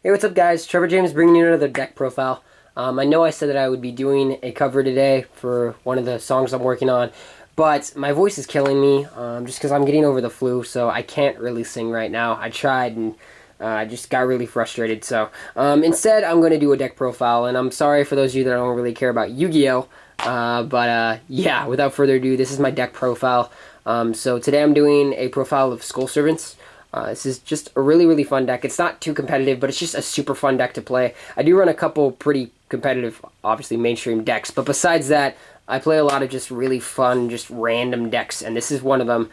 Hey, what's up, guys? Trevor James bringing you another deck profile. I know I said that I would be doing a cover today for one of the songs I'm working on, but my voice is killing me just because I'm getting over the flu, so I can't really sing right now. I tried and I just got really frustrated. So instead, I'm going to do a deck profile, and I'm sorry for those of you that don't really care about Yu-Gi-Oh! Yeah, without further ado, this is my deck profile. So today I'm doing a profile of Skull Servants. This is just a really fun deck. It's not too competitive, but it's just a super fun deck to play. I do run a couple pretty competitive, obviously mainstream decks, but besides that, I play a lot of just really fun, just random decks, and this is one of them.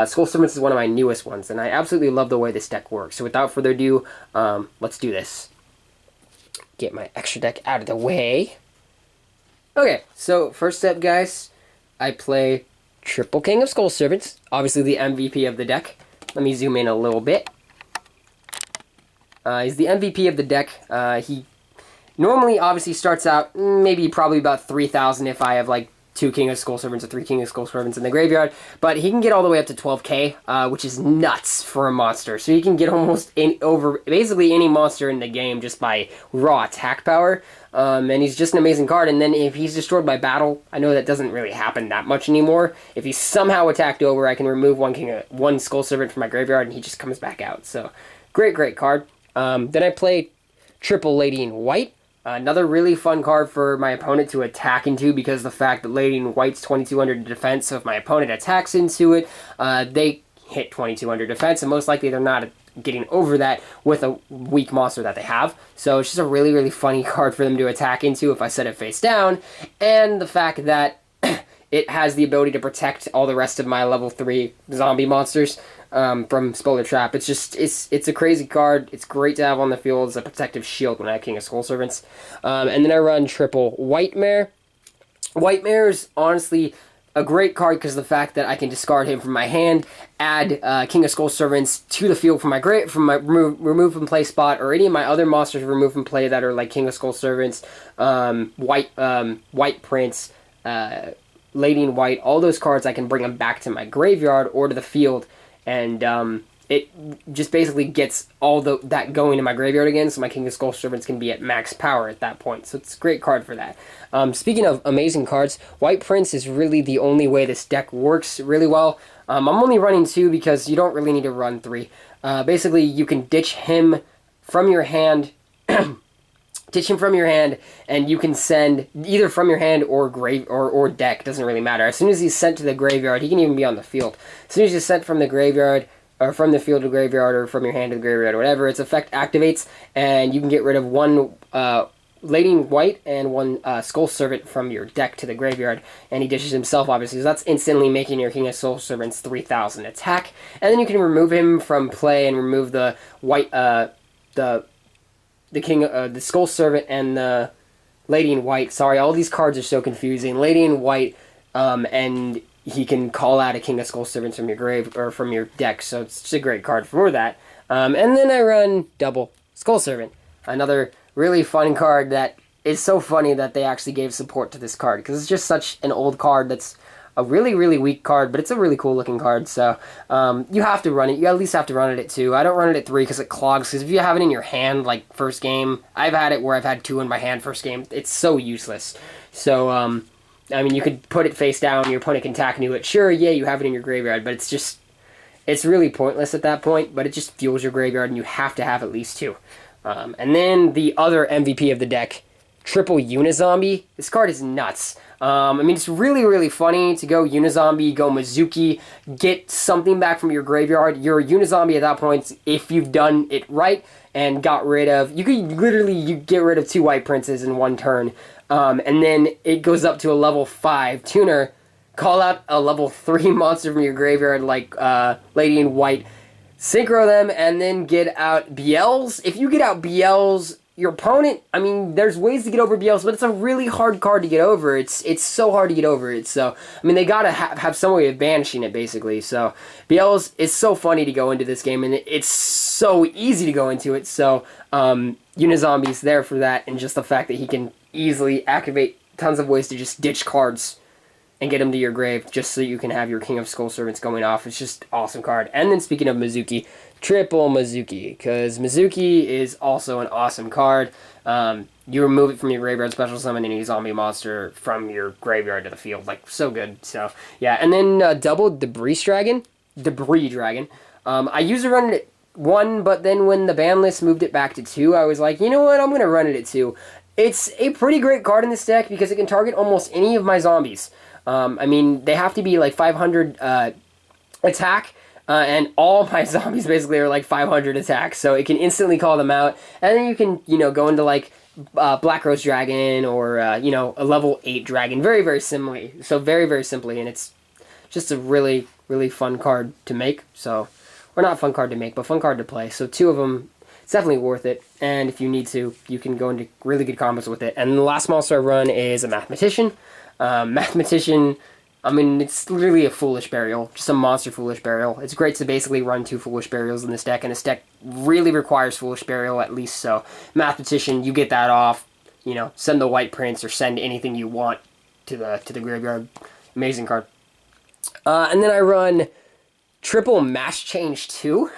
Skull Servants is one of my newest ones, and I absolutely love the way this deck works. So without further ado, let's do this. Get my extra deck out of the way. Okay, so first step, guys, I play Triple King of Skull Servants, obviously the MVP of the deck. Let me zoom in a little bit. He's the MVP of the deck. He normally obviously starts out maybe probably about 3,000 if I have like 2 King of Skull Servants or 3 King of Skull Servants in the graveyard. But he can get all the way up to 12k, which is nuts for a monster. So you can get almost over basically any monster in the game just by raw attack power. And he's just an amazing card. And then if he's destroyed by battle, I know that doesn't really happen that much anymore. If he's somehow attacked over, I can remove one Skull Servant from my graveyard, and he just comes back out. So great card. Then I play Triple Lady in White. Another really fun card for my opponent to attack into, because the fact that Lady in White's 2200 defense, so if my opponent attacks into it, they hit 2200 defense, and most likely they're not getting over that with a weak monster that they have. So it's just a really funny card for them to attack into if I set it face down, and the fact that it has the ability to protect all the rest of my level 3 zombie monsters from Spell or Trap. It's a crazy card. It's great to have on the field as a protective shield when I have King of Skull Servants. And then I run Triple White Mare. White Mare is honestly a great card because of the fact that I can discard him from my hand, add King of Skull Servants to the field from my remove from play spot, or any of my other monsters remove from play that are like King of Skull Servants, White Prince, Lady in White. All those cards I can bring them back to my graveyard or to the field, and it just basically gets all that going in my graveyard again, so my King of Skull Servants can be at max power at that point. So it's a great card for that. Speaking of amazing cards, White Prince is really the only way this deck works really well. I'm only running 2 because you don't really need to run 3. Basically, you can ditch him from your hand. Ditch him from your hand, and you can send either from your hand or or deck. Doesn't really matter. As soon as he's sent to the graveyard, he can even be on the field. As soon as he's sent from the graveyard, or from the field to graveyard, or from your hand to the graveyard, or whatever, its effect activates, and you can get rid of one Lady in White and one Skull Servant from your deck to the graveyard, and he dishes himself, obviously, so that's instantly making your King of Skull Servants 3,000 attack, and then you can remove him from play and remove the white, the Skull Servant and the Lady in White. Sorry, all these cards are so confusing. Lady in White, and he can call out a King of Skull Servants from your grave or from your deck, so it's just a great card for that. And then I run Double Skull Servant, another really fun card that is so funny that they actually gave support to this card, because it's just such an old card that's a really weak card, but it's a really cool looking card, so you have to run it. You at least have to run it at 2. I don't run it at 3 because it clogs, because if you have it in your hand, like, first game, I've had it where I've had 2 in my hand first game, it's so useless. So, I mean, you could put it face down, your opponent can attack into it. Sure, yeah, you have it in your graveyard, but it's really pointless at that point, but it just fuels your graveyard, and you have to have at least 2. And then the other MVP of the deck, Triple Unizombie. This card is nuts. I mean, it's really funny to go Unizombie, go Mizuki, get something back from your graveyard. You're a Unizombie at that point if you've done it right and got rid of... You could literally get rid of 2 White Princes in one turn. And then it goes up to a level 5 tuner. Call out a level 3 monster from your graveyard like Lady in White. Synchro them, and then get out BLs. If you get out BLs... Your opponent, I mean, there's ways to get over BLs, but it's a really hard card to get over. It's so hard to get over it. So, I mean, they gotta have some way of banishing it, basically. So, BLs is so funny to go into this game, and it's so easy to go into it. So, Unizombie's there for that, and just the fact that he can easily activate tons of ways to just ditch cards and get them to your grave just so you can have your King of Skull Servants going off. It's just awesome card. And then speaking of Mizuki, triple Mizuki, because Mizuki is also an awesome card. You remove it from your graveyard, special summon any zombie monster from your graveyard to the field. Like, so good. So, yeah. And then double Debris Dragon. I used to run it at 1, but then when the ban list moved it back to 2, I was like, you know what, I'm going to run it at 2. It's a pretty great card in this deck because it can target almost any of my zombies. I mean, they have to be like 500 attack, and all my zombies basically are like 500 attack, so it can instantly call them out. And then you can, go into like Black Rose Dragon or, a level 8 dragon, very, very simply. So very, very simply, and it's just a really, really fun card to make. So, or not fun card to make, but fun card to play. So 2 of them, it's definitely worth it. And if you need to, you can go into really good combos with it. And the last monster I run is a Mathematician. Mathematician, I mean, it's literally a Foolish Burial, just a monster Foolish Burial. It's great to basically run 2 Foolish Burials in this deck, and this deck really requires Foolish Burial at least. So Mathematician, you get that off, send the White Prince or send anything you want to the graveyard. Amazing card. And then I run triple Mass Change 2.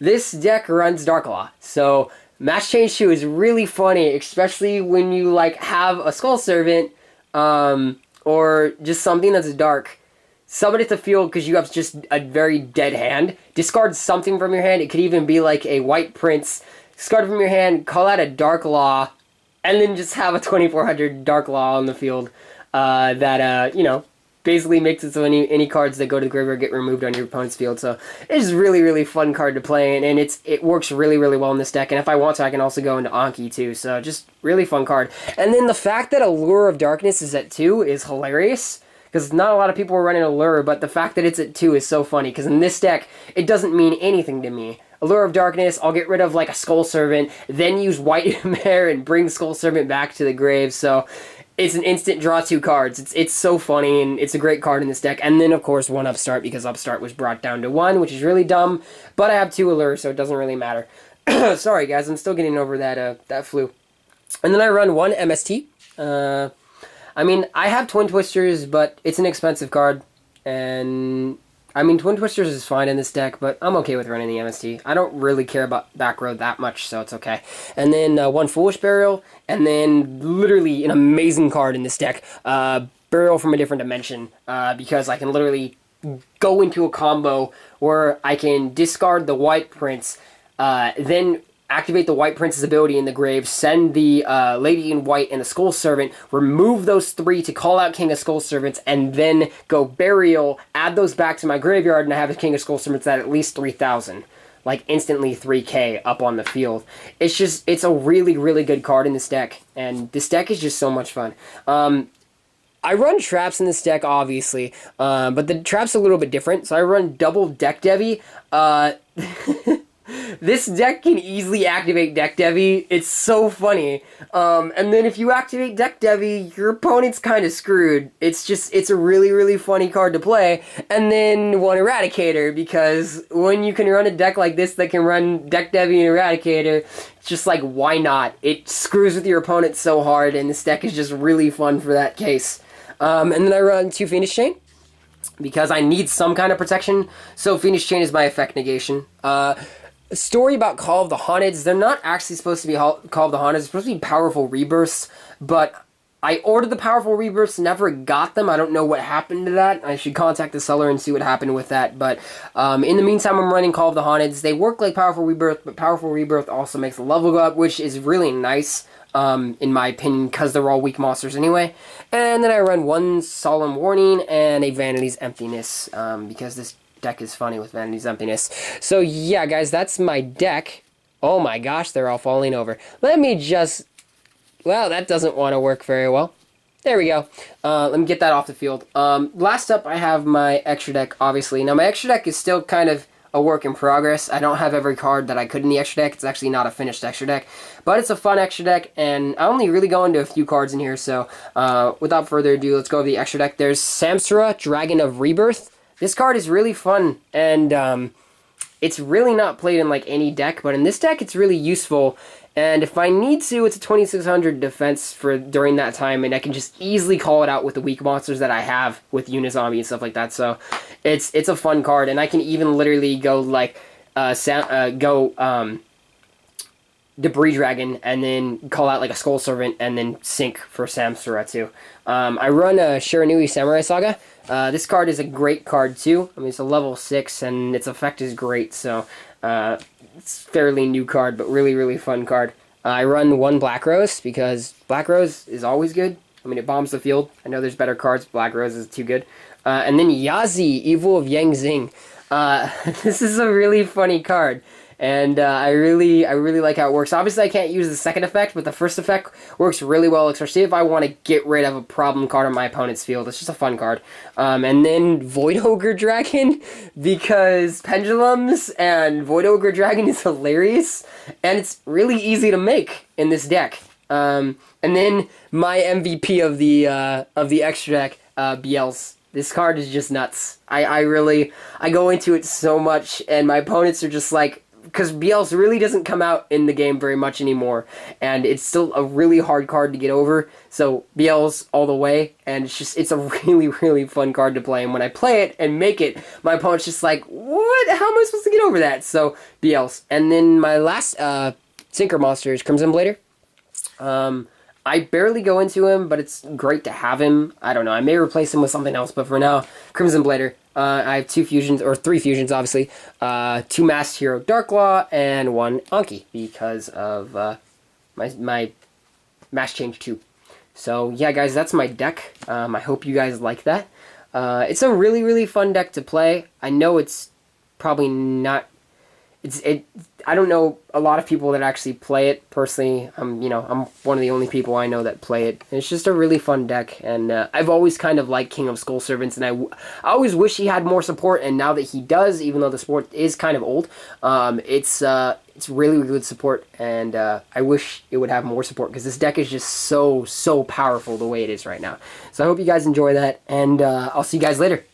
This deck runs Dark Law, so Mass Change 2 is really funny, especially when you have a Skull Servant, or just something that's dark. Summon it to field because you have just a very dead hand. Discard something from your hand. It could even be like a White Prince. Discard it from your hand, call out a Dark Law, and then just have a 2400 Dark Law on the field that basically makes it so any cards that go to the graveyard get removed on your opponent's field. So it's a really, really fun card to play, and it works really, really well in this deck. And if I want to, I can also go into Anki too. So just really fun card. And then the fact that Allure of Darkness is at 2 is hilarious, because not a lot of people are running Allure, but the fact that it's at 2 is so funny, because in this deck, it doesn't mean anything to me. Allure of Darkness, I'll get rid of like a Skull Servant, then use White Mare and bring Skull Servant back to the grave. So it's an instant draw 2 cards. It's so funny, and it's a great card in this deck. And then, of course, 1 Upstart, because Upstart was brought down to 1, which is really dumb. But I have 2 Allure, so it doesn't really matter. Sorry, guys, I'm still getting over that flu. And then I run 1 MST. I mean, I have Twin Twisters, but it's an expensive card. And I mean, Twin Twisters is fine in this deck, but I'm okay with running the MST. I don't really care about back row that much, so it's okay. And then 1 Foolish Burial, and then literally an amazing card in this deck, Burial from a Different Dimension, because I can literally go into a combo where I can discard the White Prince, then activate the White Prince's ability in the grave, send the Lady in White and the Skull Servant, remove those 3 to call out King of Skull Servants, and then go Burial, add those back to my graveyard, and I have a King of Skull Servants at least 3,000. Like, instantly 3k up on the field. It's a really, really good card in this deck, and this deck is just so much fun. I run traps in this deck, obviously, but the trap's a little bit different, so I run double Deck Devi. This deck can easily activate Deck Devi. It's so funny. And then if you activate Deck Devi, your opponent's kind of screwed. It's a really, really funny card to play. And then 1 Eradicator, because when you can run a deck like this that can run Deck Devi and Eradicator, it's just like, why not? It screws with your opponent so hard, and this deck is just really fun for that case. And then I run 2 Phoenix Chain, because I need some kind of protection. So Phoenix Chain is my effect negation. Story about Call of the Haunted. They're not actually supposed to be Call of the Haunted. They're supposed to be Powerful Rebirths, but I ordered the Powerful Rebirths, never got them. I don't know what happened to that. I should contact the seller and see what happened with that. But in the meantime, I'm running Call of the Haunted. They work like Powerful Rebirth, but Powerful Rebirth also makes the level go up, which is really nice, in my opinion, because they're all weak monsters anyway. And then I run 1 Solemn Warning and a Vanity's Emptiness, because this deck is funny with Vanity's Emptiness. So yeah, guys, that's my deck. Oh my gosh, they're all falling over. Let me just... Well, that doesn't want to work very well. There we go. Let me get that off the field. Last up, I have my extra deck, obviously. Now, my extra deck is still kind of a work in progress. I don't have every card that I could in the extra deck. It's actually not a finished extra deck. But it's a fun extra deck, and I only really go into a few cards in here. So without further ado, let's go over the extra deck. There's Samsara, Dragon of Rebirth. This card is really fun, and it's really not played in like any deck, but in this deck it's really useful. And if I need to, it's a 2600 defense for during that time, and I can just easily call it out with the weak monsters that I have with Unizombie and stuff like that. So it's a fun card, and I can even literally go like Debris Dragon and then call out like a Skull Servant and then sink for Samsara too. I run a Shiranui Samurai Saga. This card is a great card too. I mean, it's a level 6 and its effect is great, so it's fairly new card, but really, really fun card. I run 1 Black Rose because Black Rose is always good. I mean, it bombs the field. I know there's better cards. Black Rose is too good. And then Yazi, Evil of Yang Xing. This is a really funny card. And I really like how it works. Obviously, I can't use the second effect, but the first effect works really well, especially if I want to get rid of a problem card on my opponent's field. It's just a fun card. And then Void Ogre Dragon, because Pendulums and Void Ogre Dragon is hilarious, and it's really easy to make in this deck. And then my MVP of the extra deck, Biel's. This card is just nuts. I go into it so much, and my opponents are just like, because Biel's really doesn't come out in the game very much anymore, and it's still a really hard card to get over, so Biel's all the way, and it's a really, really fun card to play, and when I play it and make it, my opponent's just like, what? How am I supposed to get over that? So, Biel's. And then my last Sinker monster is Crimson Blader. I barely go into him, but it's great to have him. I don't know, I may replace him with something else, but for now, Crimson Blader. I have 2 fusions, or 3 fusions, obviously. 2 Masked Hero Darklaw, and 1 Anki, because of my Mask Change 2. So, yeah, guys, that's my deck. I hope you guys like that. It's a really, really fun deck to play. I know it's probably not... I don't know a lot of people that actually play it. Personally, I'm one of the only people I know that play it. And it's just a really fun deck, and I've always kind of liked King of Skull Servants, and I always wish he had more support. And now that he does, even though the support is kind of old, it's really, really good support, and I wish it would have more support because this deck is just so powerful the way it is right now. So I hope you guys enjoy that, and I'll see you guys later.